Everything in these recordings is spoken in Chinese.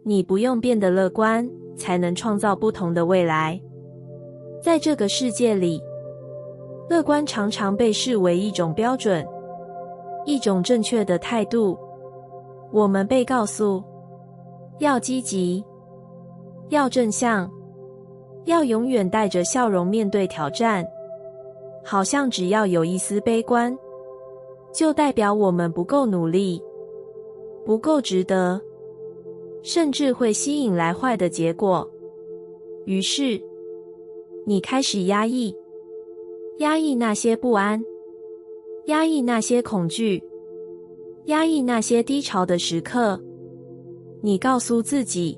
你不用变得乐观，才能创造不同的未来。在这个世界里，乐观常常被视为一种标准，一种正确的态度。我们被告诉要积极，要正向，要永远带着笑容面对挑战，好像只要有一丝悲观，就代表我们不够努力，不够值得，甚至会吸引来坏的结果。于是，你开始压抑那些不安，压抑那些恐惧，压抑那些低潮的时刻。你告诉自己，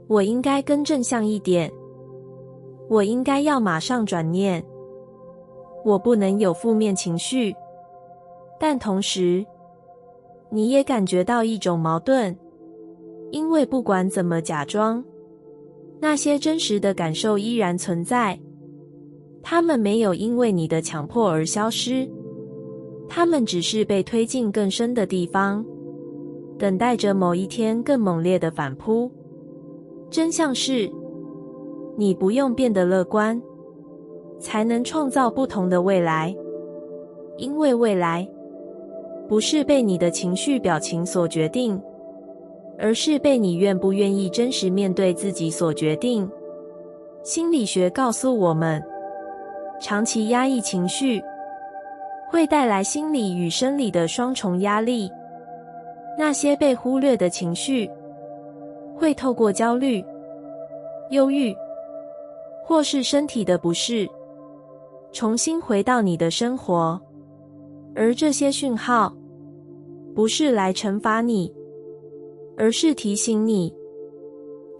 我应该更正向一点，我应该要马上转念，我不能有负面情绪。但同时，你也感觉到一种矛盾，因为不管怎么假装，那些真实的感受依然存在，它们没有因为你的强迫而消失，它们只是被推进更深的地方，等待着某一天更猛烈的反扑。真相是，你不用变得乐观，才能创造不同的未来。因为未来不是被你的情绪表情所决定，而是被你愿不愿意真实面对自己所决定。心理学告诉我们，长期压抑情绪会带来心理与生理的双重压力。那些被忽略的情绪会透过焦虑、忧郁，或是身体的不适，重新回到你的生活。而这些讯号不是来惩罚你，而是提醒你，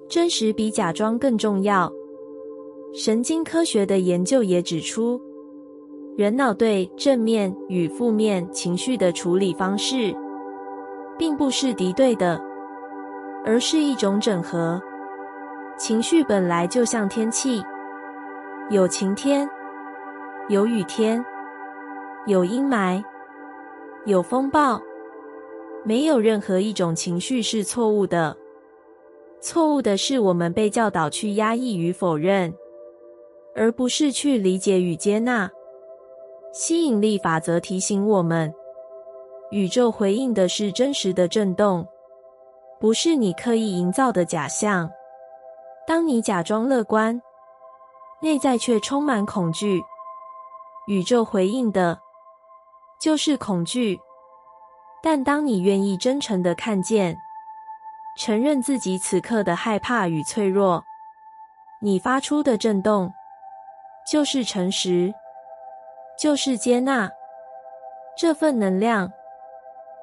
真实比假装更重要。神经科学的研究也指出，人脑对正面与负面情绪的处理方式，并不是敌对的，而是一种整合。情绪本来就像天气，有晴天，有雨天，有阴霾，有风暴。没有任何一种情绪是错误的，错误的是我们被教导去压抑与否认，而不是去理解与接纳。吸引力法则提醒我们，宇宙回应的是真实的震动，不是你刻意营造的假象。当你假装乐观，内在却充满恐惧，宇宙回应的就是恐惧。但当你愿意真诚地看见，承认自己此刻的害怕与脆弱，你发出的震动就是诚实，就是接纳。这份能量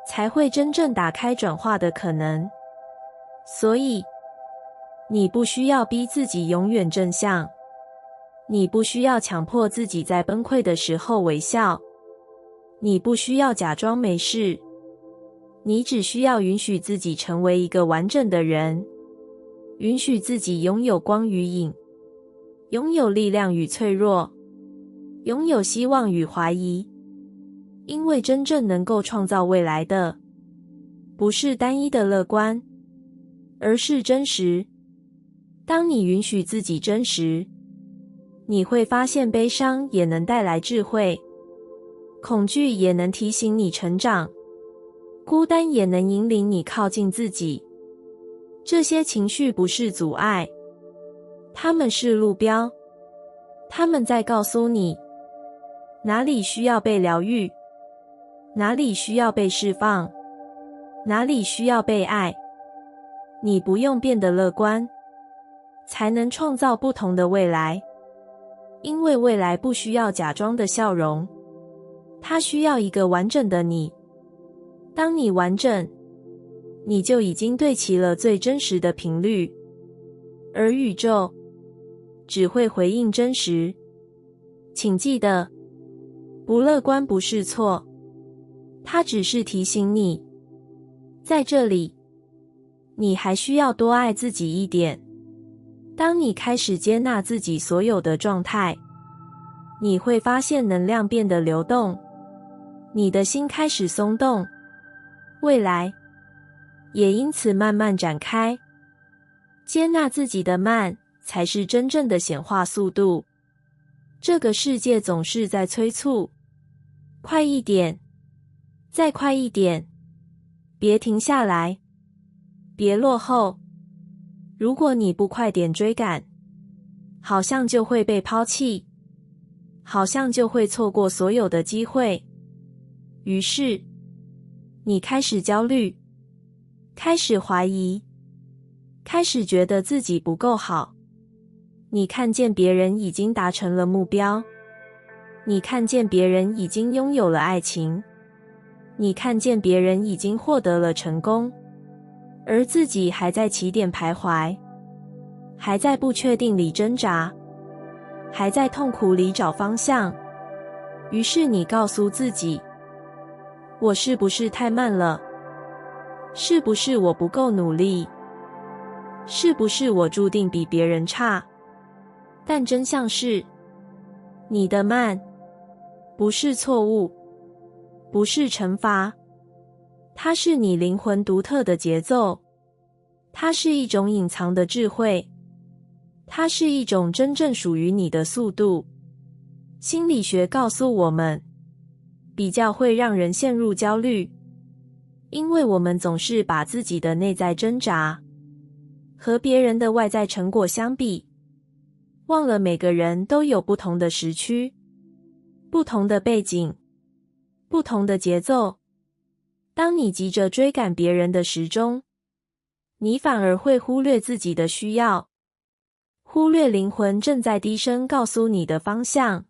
才会真正打开转化的可能。所以，你不需要逼自己永远正向，你不需要强迫自己在崩溃的时候微笑，你不需要假装没事。你只需要允许自己成为一个完整的人，允许自己拥有光与影，拥有力量与脆弱，拥有希望与怀疑。因为真正能够创造未来的，不是单一的乐观，而是真实。当你允许自己真实，你会发现悲伤也能带来智慧，恐惧也能提醒你成长，孤单也能引领你靠近自己。这些情绪不是阻碍，它们是路标，它们在告诉你，哪里需要被疗愈，哪里需要被释放，哪里需要被爱。你不用变得乐观，才能创造不同的未来。因为未来不需要假装的笑容，它需要一个完整的你。当你完整，你就已经对齐了最真实的频率，而宇宙只会回应真实。请记得，不乐观不是错，它只是提醒你，在这里，你还需要多爱自己一点。当你开始接纳自己所有的状态，你会发现能量变得流动，你的心开始松动，未来也因此慢慢展开。接纳自己的慢，才是真正的显化速度。这个世界总是在催促，快一点，再快一点，别停下来，别落后。如果你不快点追赶，好像就会被抛弃，好像就会错过所有的机会。于是，你开始焦虑，开始怀疑，开始觉得自己不够好。你看见别人已经达成了目标，你看见别人已经拥有了爱情，你看见别人已经获得了成功，而自己还在起点徘徊，还在不确定里挣扎，还在痛苦里找方向。于是你告诉自己，我是不是太慢了？是不是我不够努力？是不是我注定比别人差？但真相是，你的慢不是错误，不是惩罚，它是你灵魂独特的节奏，它是一种隐藏的智慧，它是一种真正属于你的速度。心理学告诉我们，比较会让人陷入焦虑，因为我们总是把自己的内在挣扎和别人的外在成果相比，忘了每个人都有不同的时区，不同的背景，不同的节奏。当你急着追赶别人的时钟，你反而会忽略自己的需要，忽略灵魂正在低声告诉你的方向。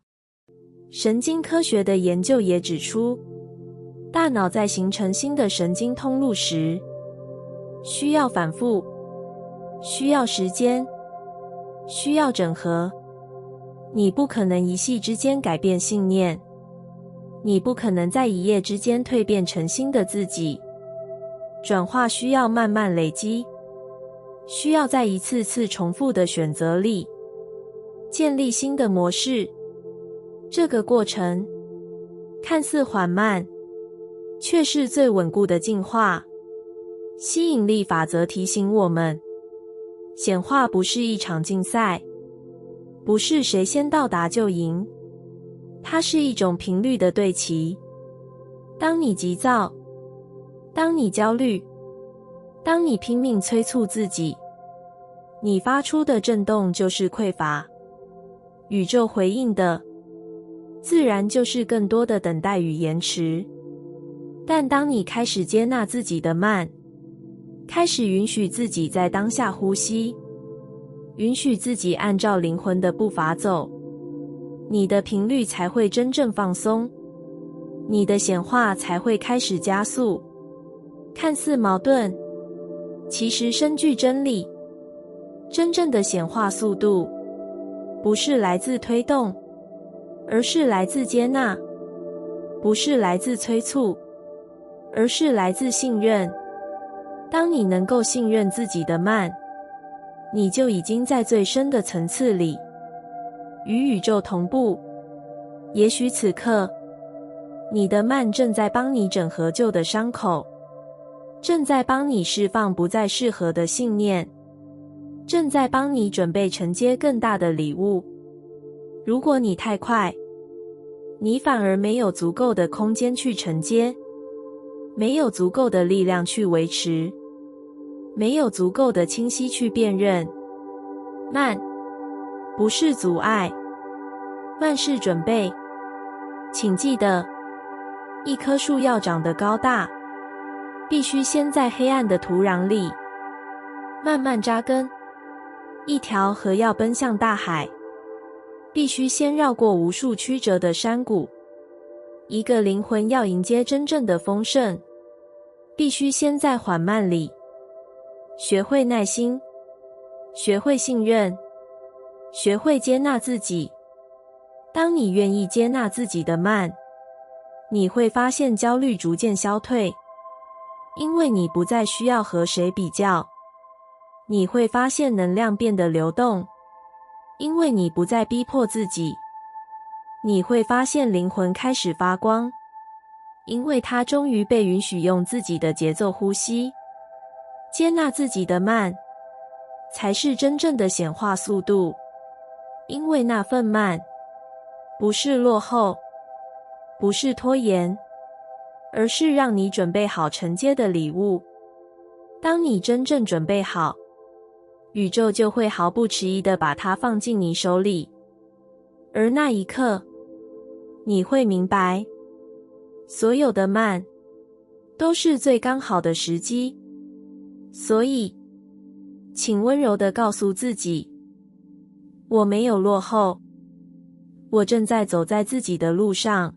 神经科学的研究也指出，大脑在形成新的神经通路时，需要反复，需要时间，需要整合。你不可能一夕之间改变信念，你不可能在一夜之间蜕变成新的自己。转化需要慢慢累积，需要在一次次重复的选择里建立新的模式。这个过程看似缓慢，却是最稳固的进化。吸引力法则提醒我们，显化不是一场竞赛，不是谁先到达就赢，它是一种频率的对齐。当你急躁，当你焦虑，当你拼命催促自己，你发出的震动就是匮乏。宇宙回应的，自然就是更多的等待与延迟。但当你开始接纳自己的慢，开始允许自己在当下呼吸，允许自己按照灵魂的步伐走，你的频率才会真正放松，你的显化才会开始加速。看似矛盾，其实深具真理。真正的显化速度，不是来自推动，而是来自接纳；不是来自催促，而是来自信任。当你能够信任自己的慢，你就已经在最深的层次里与宇宙同步。也许此刻，你的慢正在帮你整合旧的伤口，正在帮你释放不再适合的信念，正在帮你准备承接更大的礼物。如果你太快，你反而没有足够的空间去承接，没有足够的力量去维持，没有足够的清晰去辨认。慢不是阻碍，慢是准备。请记得，一棵树要长得高大，必须先在黑暗的土壤里慢慢扎根。一条河要奔向大海，必须先绕过无数曲折的山谷。一个灵魂要迎接真正的丰盛，必须先在缓慢里学会耐心，学会信任，学会接纳自己。当你愿意接纳自己的慢，你会发现焦虑逐渐消退，因为你不再需要和谁比较。你会发现能量变得流动，因为你不再逼迫自己。你会发现灵魂开始发光，因为它终于被允许用自己的节奏呼吸。接纳自己的慢，才是真正的显化速度。因为那份慢，不是落后，不是拖延，而是让你准备好承接的礼物。当你真正准备好，宇宙就会毫不迟疑地把它放进你手里。而那一刻，你会明白，所有的慢，都是最刚好的时机。所以，请温柔地告诉自己，我没有落后，我正在走在自己的路上，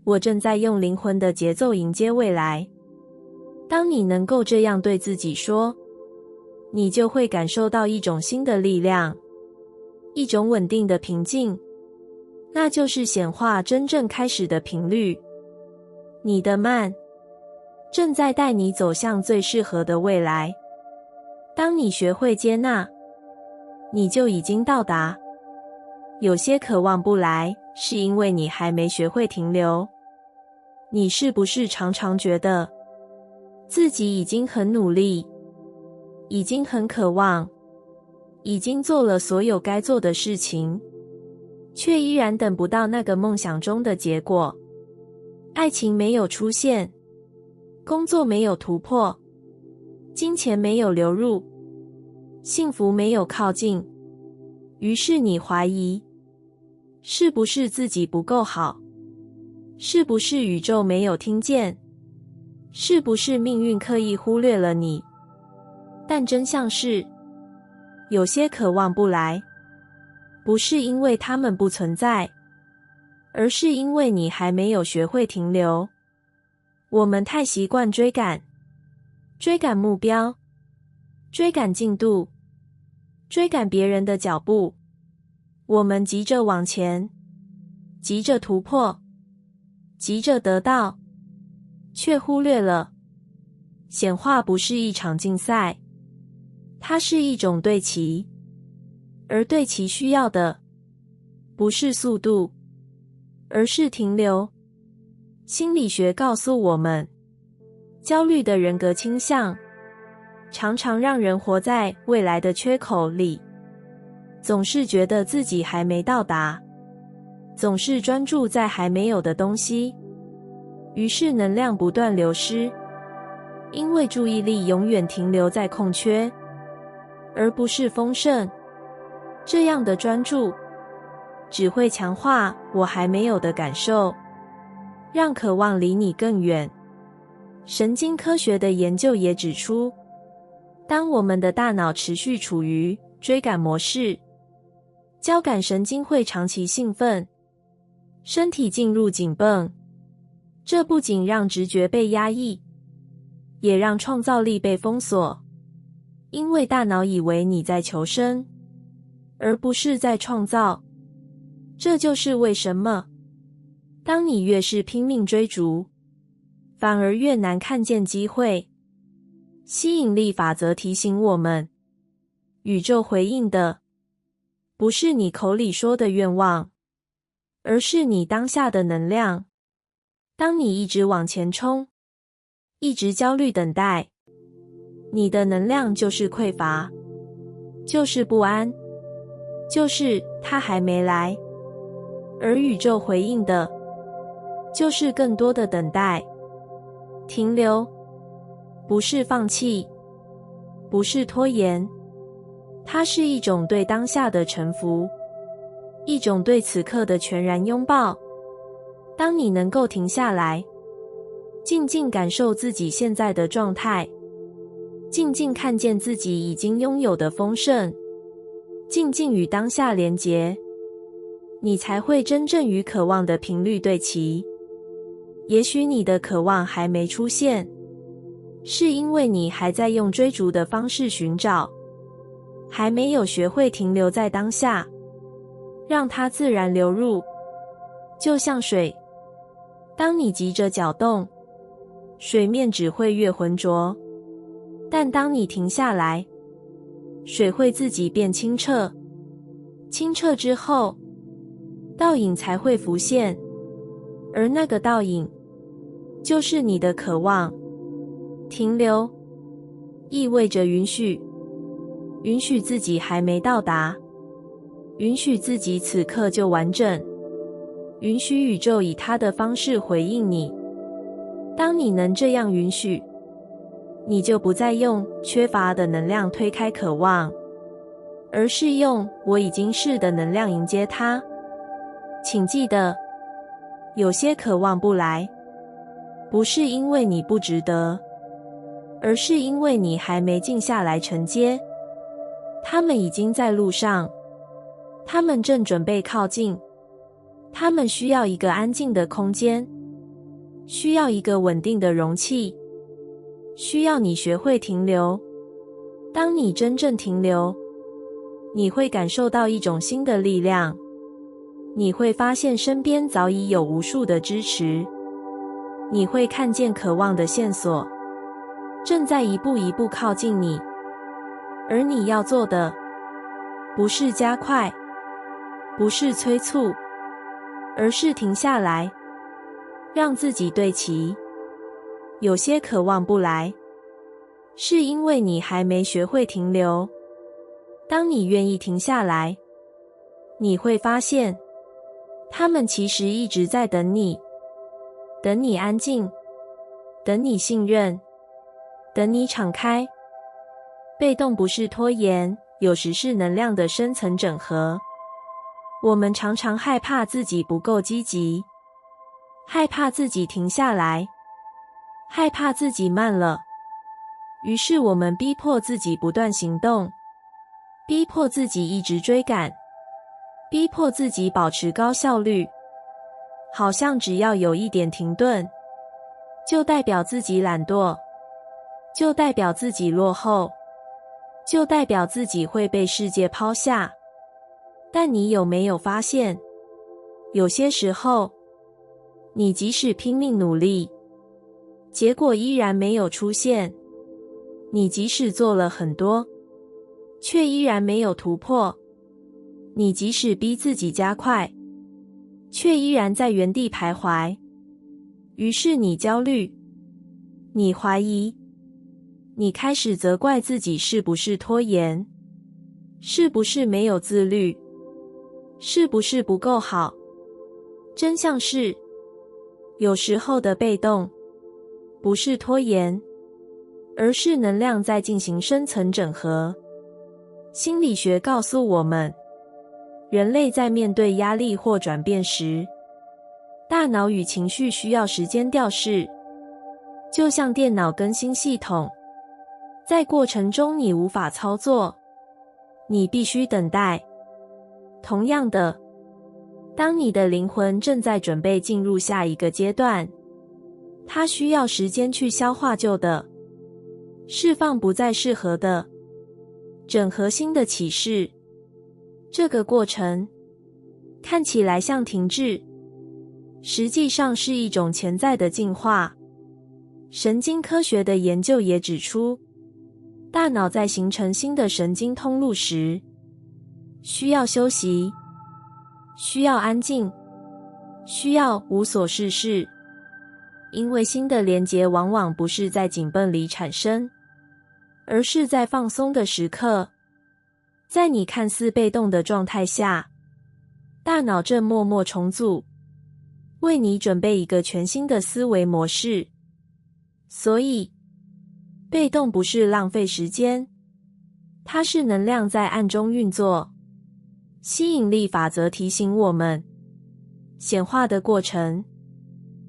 我正在用灵魂的节奏迎接未来。当你能够这样对自己说，你就会感受到一种新的力量，一种稳定的平静，那就是显化真正开始的频率。你的慢，正在带你走向最适合的未来。当你学会接纳，你就已经到达。有些渴望不来，是因为你还没学会停留。你是不是常常觉得自己已经很努力，已经很渴望，已经做了所有该做的事情，却依然等不到那个梦想中的结果？爱情没有出现，工作没有突破，金钱没有流入，幸福没有靠近。于是你怀疑，是不是自己不够好？是不是宇宙没有听见？是不是命运刻意忽略了你？但真相是，有些渴望不来，不是因为它们不存在，而是因为你还没有学会停留。我们太习惯追赶目标，追赶进度，追赶别人的脚步。我们急着往前，急着突破，急着得到，却忽略了显化不是一场竞赛，它是一种对齐。而对齐需要的不是速度，而是停留。心理学告诉我们，焦虑的人格倾向常常让人活在未来的缺口里，总是觉得自己还没到达，总是专注在还没有的东西，于是能量不断流失，因为注意力永远停留在空缺，而不是丰盛。这样的专注只会强化我还没有的感受，让渴望离你更远。神经科学的研究也指出，当我们的大脑持续处于追赶模式，交感神经会长期兴奋，身体进入紧绷。这不仅让直觉被压抑，也让创造力被封锁，因为大脑以为你在求生，而不是在创造。这就是为什么，当你越是拼命追逐，反而越难看见机会。吸引力法则提醒我们，宇宙回应的不是你口里说的愿望，而是你当下的能量。当你一直往前冲，一直焦虑等待，你的能量就是匮乏，就是不安，就是它还没来。而宇宙回应的就是更多的等待。停留不是放弃，不是拖延，它是一种对当下的臣服，一种对此刻的全然拥抱。当你能够停下来，静静感受自己现在的状态，静静看见自己已经拥有的丰盛，静静与当下连结，你才会真正与渴望的频率对齐。也许你的渴望还没出现，是因为你还在用追逐的方式寻找，还没有学会停留在当下，让它自然流入。就像水，当你急着搅动，水面只会越浑浊，但当你停下来，水会自己变清澈。清澈之后，倒影才会浮现，而那个倒影就是你的渴望。停留意味着允许，允许自己还没到达，允许自己此刻就完整，允许宇宙以它的方式回应你。当你能这样允许，你就不再用缺乏的能量推开渴望，而是用我已经是的能量迎接它。请记得，有些渴望不来，不是因为你不值得，而是因为你还没静下来承接。他们已经在路上，他们正准备靠近，他们需要一个安静的空间，需要一个稳定的容器，需要你学会停留。当你真正停留，你会感受到一种新的力量，你会发现身边早已有无数的支持，你会看见渴望的线索正在一步一步靠近你。而你要做的不是加快，不是催促，而是停下来，让自己对齐。有些渴望不来，是因为你还没学会停留。当你愿意停下来，你会发现，他们其实一直在等你，等你安静，等你信任，等你敞开。被动不是拖延，有时是能量的深层整合。我们常常害怕自己不够积极，害怕自己停下来，害怕自己慢了，于是我们逼迫自己不断行动，逼迫自己一直追赶，逼迫自己保持高效率，好像只要有一点停顿，就代表自己懒惰，就代表自己落后，就代表自己会被世界抛下。但你有没有发现，有些时候，你即使拼命努力，结果依然没有出现；你即使做了很多，却依然没有突破；你即使逼自己加快，却依然在原地徘徊。于是你焦虑，你怀疑，你开始责怪自己是不是拖延，是不是没有自律，是不是不够好。真相是，有时候的被动不是拖延，而是能量在进行深层整合。心理学告诉我们，人类在面对压力或转变时，大脑与情绪需要时间调试，就像电脑更新系统，在过程中你无法操作，你必须等待。同样的，当你的灵魂正在准备进入下一个阶段，它需要时间去消化旧的，释放不再适合的，整合新的启示。这个过程看起来像停滞，实际上是一种潜在的进化。神经科学的研究也指出，大脑在形成新的神经通路时，需要休息，需要安静，需要无所事事。因为新的连结往往不是在紧绷里产生，而是在放松的时刻。在你看似被动的状态下，大脑正默默重组，为你准备一个全新的思维模式。所以，被动不是浪费时间，它是能量在暗中运作。吸引力法则提醒我们，显化的过程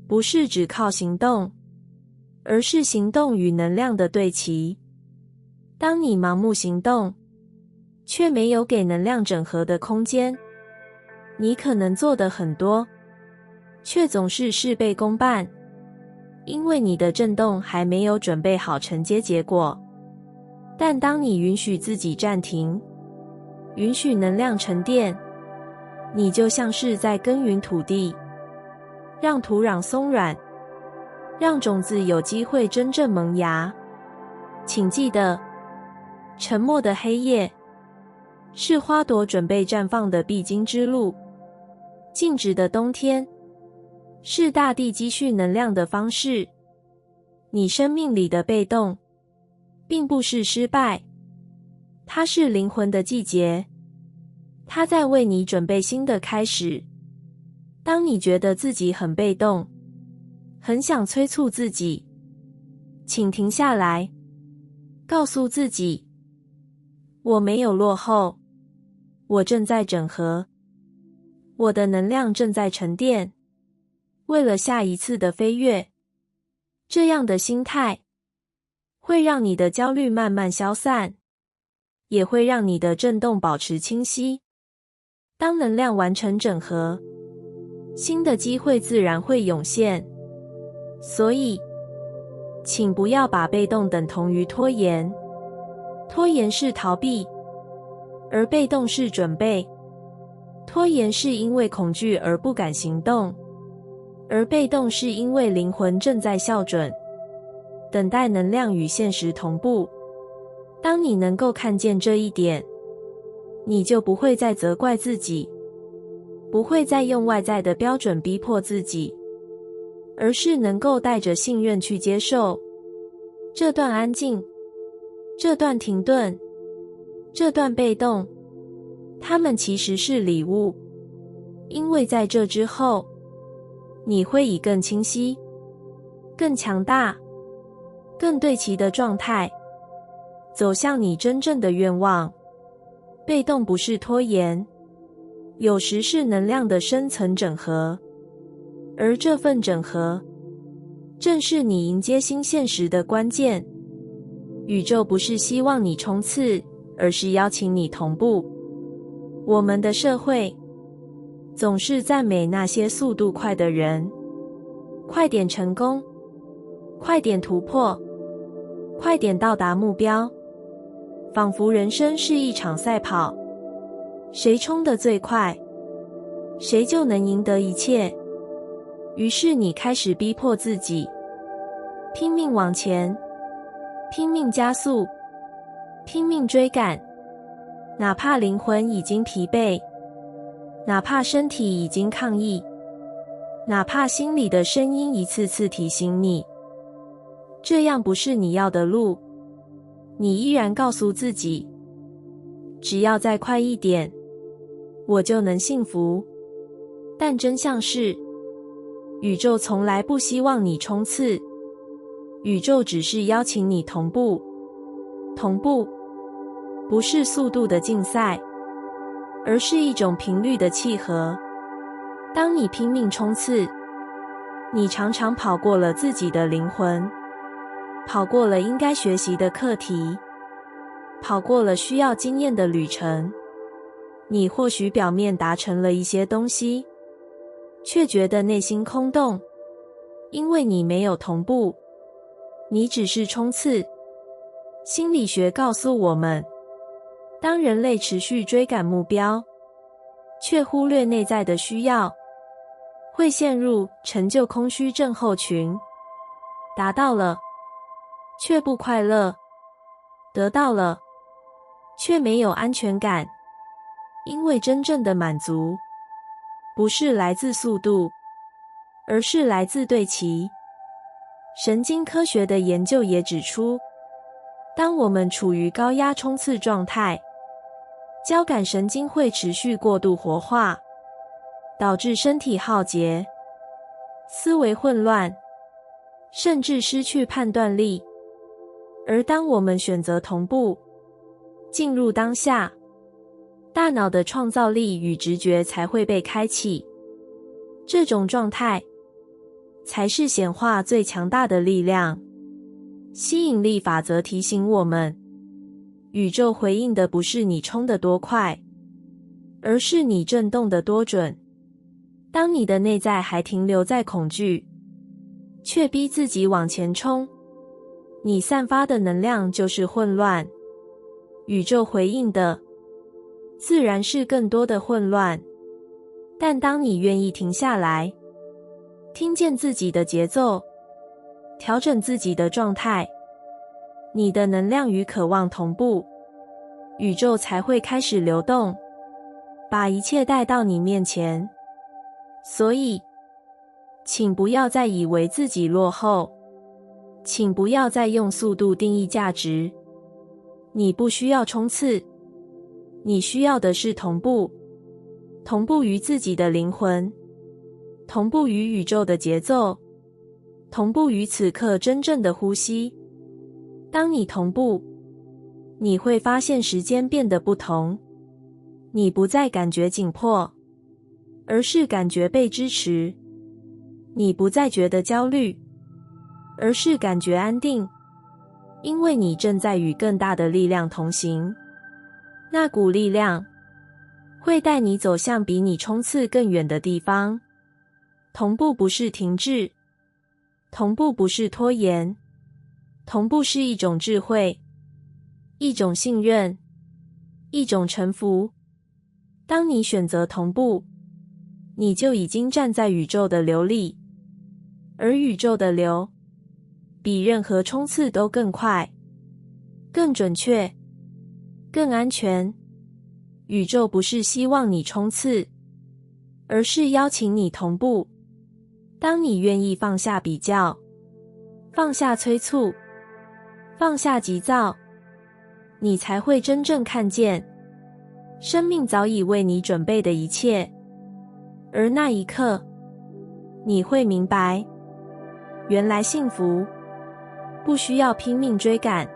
不是只靠行动，而是行动与能量的对齐。当你盲目行动，却没有给能量整合的空间，你可能做得很多，却总是事倍功半，因为你的振动还没有准备好承接结果。但当你允许自己暂停，允许能量沉淀，你就像是在耕耘土地，让土壤松软，让种子有机会真正萌芽。请记得，沉默的黑夜是花朵准备绽放的必经之路，静止的冬天是大地积蓄能量的方式。你生命里的被动并不是失败，它是灵魂的季节，它在为你准备新的开始。当你觉得自己很被动，很想催促自己，请停下来，告诉自己，我没有落后，我正在整合，我的能量正在沉淀，为了下一次的飞跃。这样的心态会让你的焦虑慢慢消散，也会让你的振动保持清晰。当能量完成整合，新的机会自然会涌现。所以，请不要把被动等同于拖延。拖延是逃避，而被动是准备。拖延是因为恐惧而不敢行动，而被动是因为灵魂正在校准，等待能量与现实同步。当你能够看见这一点，你就不会再责怪自己，不会再用外在的标准逼迫自己，而是能够带着信任去接受这段安静，这段停顿，这段被动。它们其实是礼物，因为在这之后，你会以更清晰、更强大、更对齐的状态走向你真正的愿望。被动不是拖延，有时是能量的深层整合，而这份整合正是你迎接新现实的关键。宇宙不是希望你冲刺，而是邀请你同步。我们的社会总是赞美那些速度快的人，快点成功，快点突破，快点到达目标，仿佛人生是一场赛跑，谁冲得最快，谁就能赢得一切。于是你开始逼迫自己，拼命往前，拼命加速，拼命追赶，哪怕灵魂已经疲惫，哪怕身体已经抗议，哪怕心里的声音一次次提醒你，这样不是你要的路。你依然告诉自己，只要再快一点，我就能幸福。但真相是，宇宙从来不希望你冲刺，宇宙只是邀请你同步。同步不是速度的竞赛，而是一种频率的契合。当你拼命冲刺，你常常跑过了自己的灵魂，跑过了应该学习的课题，跑过了需要经验的旅程。你或许表面达成了一些东西，却觉得内心空洞，因为你没有同步，你只是冲刺。心理学告诉我们，当人类持续追赶目标，却忽略内在的需要，会陷入成就空虚症候群。达到了，却不快乐；得到了，却没有安全感。因为真正的满足，不是来自速度，而是来自对齐。神经科学的研究也指出，当我们处于高压冲刺状态，交感神经会持续过度活化，导致身体耗竭、思维混乱，甚至失去判断力。而当我们选择同步，进入当下，大脑的创造力与直觉才会被开启。这种状态才是显化最强大的力量。吸引力法则提醒我们，宇宙回应的不是你冲得多快，而是你震动的多准。当你的内在还停留在恐惧，却逼自己往前冲，你散发的能量就是混乱。宇宙回应的自然是更多的混乱。但当你愿意停下来，听见自己的节奏，调整自己的状态，你的能量与渴望同步，宇宙才会开始流动，把一切带到你面前。所以，请不要再以为自己落后，请不要再用速度定义价值。你不需要冲刺，你需要的是同步，同步于自己的灵魂，同步于宇宙的节奏，同步于此刻真正的呼吸。当你同步，你会发现时间变得不同，你不再感觉紧迫，而是感觉被支持；你不再觉得焦虑，而是感觉安定，因为你正在与更大的力量同行。那股力量会带你走向比你冲刺更远的地方。同步不是停滞，同步不是拖延，同步是一种智慧，一种信任，一种臣服。当你选择同步，你就已经站在宇宙的流里，而宇宙的流比任何冲刺都更快、更准确、更安全。宇宙不是希望你冲刺，而是邀请你同步。当你愿意放下比较，放下催促，放下急躁，你才会真正看见生命早已为你准备的一切。而那一刻，你会明白，原来幸福不需要拼命追赶，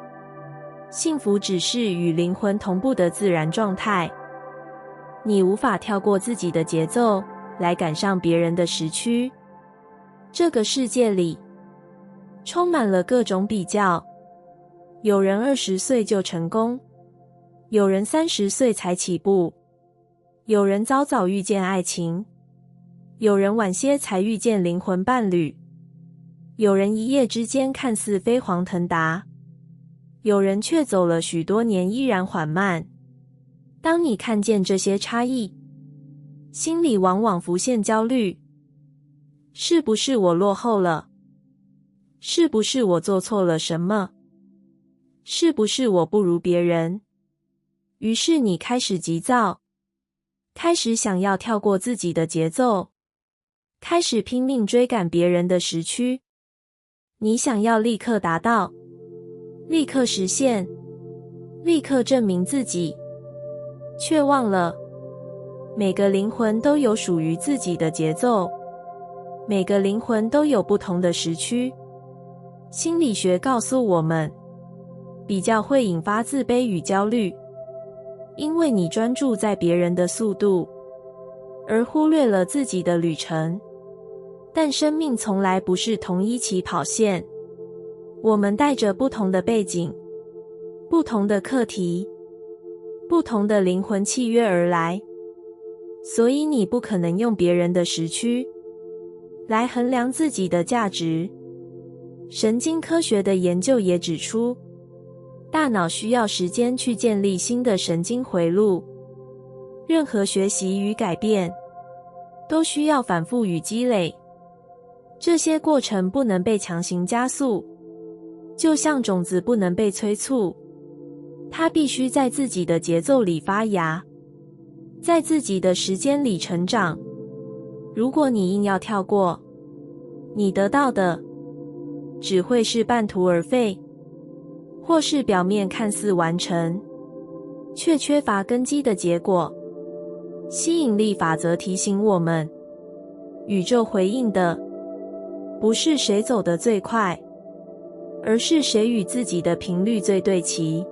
幸福只是与灵魂同步的自然状态。你无法跳过自己的节奏来赶上别人的时区。这个世界里充满了各种比较，有人20岁就成功，有人30岁才起步，有人早早遇见爱情，有人晚些才遇见灵魂伴侣，有人一夜之间看似飞黄腾达，有人却走了许多年依然缓慢。当你看见这些差异，心里往往浮现焦虑，是不是我落后了？是不是我做错了什么？是不是我不如别人？于是你开始急躁，开始想要跳过自己的节奏，开始拼命追赶别人的时区。你想要立刻达到，立刻实现，立刻证明自己，却忘了每个灵魂都有属于自己的节奏，每个灵魂都有不同的时区。心理学告诉我们，比较会引发自卑与焦虑，因为你专注在别人的速度，而忽略了自己的旅程。但生命从来不是同一起跑线，我们带着不同的背景、不同的课题、不同的灵魂契约而来，所以你不可能用别人的时区来衡量自己的价值。神经科学的研究也指出，大脑需要时间去建立新的神经回路，任何学习与改变都需要反复与积累，这些过程不能被强行加速，就像种子不能被催促，它必须在自己的节奏里发芽，在自己的时间里成长。如果你硬要跳过，你得到的只会是半途而废，或是表面看似完成，却缺乏根基的结果。吸引力法则提醒我们，宇宙回应的不是谁走得最快，而是谁与自己的频率最对齐。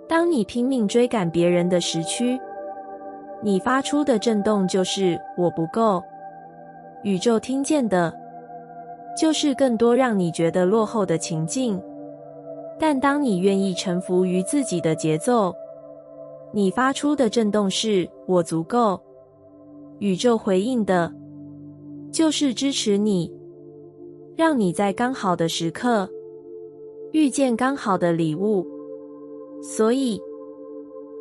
当你拼命追赶别人的时区，你发出的震动就是我不够。宇宙听见的就是更多让你觉得落后的情境。但当你愿意臣服于自己的节奏，你发出的震动是我足够。宇宙回应的就是支持你，让你在刚好的时刻遇见刚好的礼物。所以，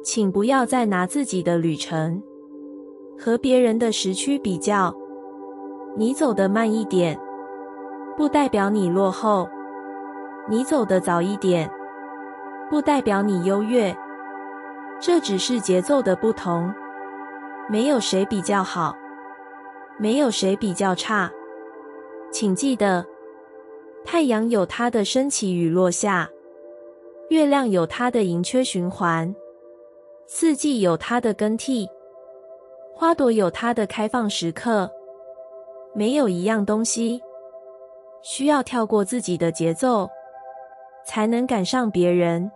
请不要再拿自己的旅程和别人的时区比较。你走得慢一点，不代表你落后；你走得早一点，不代表你优越。这只是节奏的不同，没有谁比较好，没有谁比较差。请记得，太阳有它的升起与落下，月亮有它的盈缺循环，四季有它的更替，花朵有它的开放时刻。没有一样东西需要跳过自己的节奏才能赶上别人，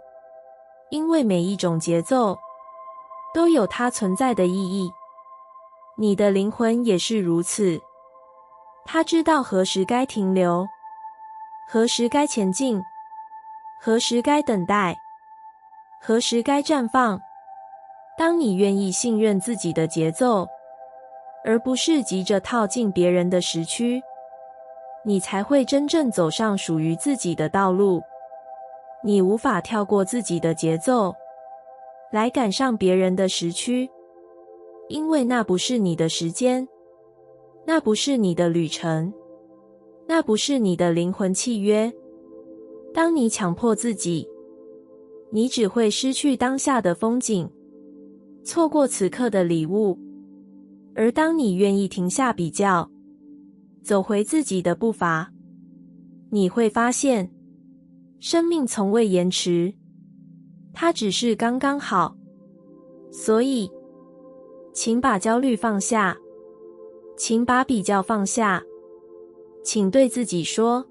因为每一种节奏都有它存在的意义。你的灵魂也是如此，它知道何时该停留，何时该前进，何时该等待，何时该绽放。当你愿意信任自己的节奏，而不是急着套进别人的时区，你才会真正走上属于自己的道路。你无法跳过自己的节奏，来赶上别人的时区，因为那不是你的时间，那不是你的旅程，那不是你的灵魂契约。当你强迫自己，你只会失去当下的风景，错过此刻的礼物。而当你愿意停下比较，走回自己的步伐，你会发现，生命从未延迟，它只是刚刚好。所以，请把焦虑放下，请把比较放下，请对自己说：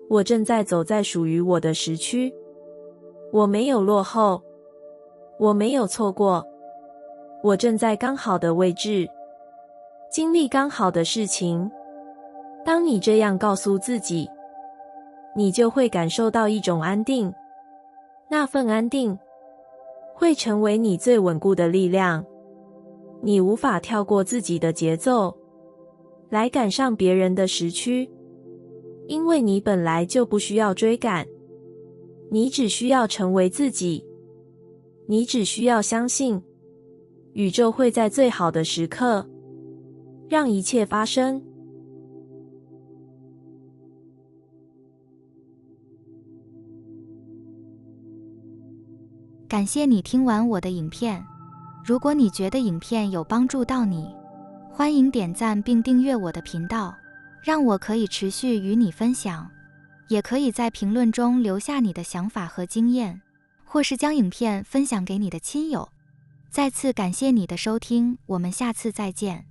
我正在走在属于我的时区，我没有落后，我没有错过，我正在刚好的位置，经历刚好的事情。当你这样告诉自己，你就会感受到一种安定，那份安定会成为你最稳固的力量。你无法跳过自己的节奏，来赶上别人的时区，因为你本来就不需要追赶，你只需要成为自己，你只需要相信，宇宙会在最好的时刻，让一切发生。感谢你听完我的影片。如果你觉得影片有帮助到你，欢迎点赞并订阅我的频道，让我可以持续与你分享。也可以在评论中留下你的想法和经验，或是将影片分享给你的亲友。再次感谢你的收听，我们下次再见。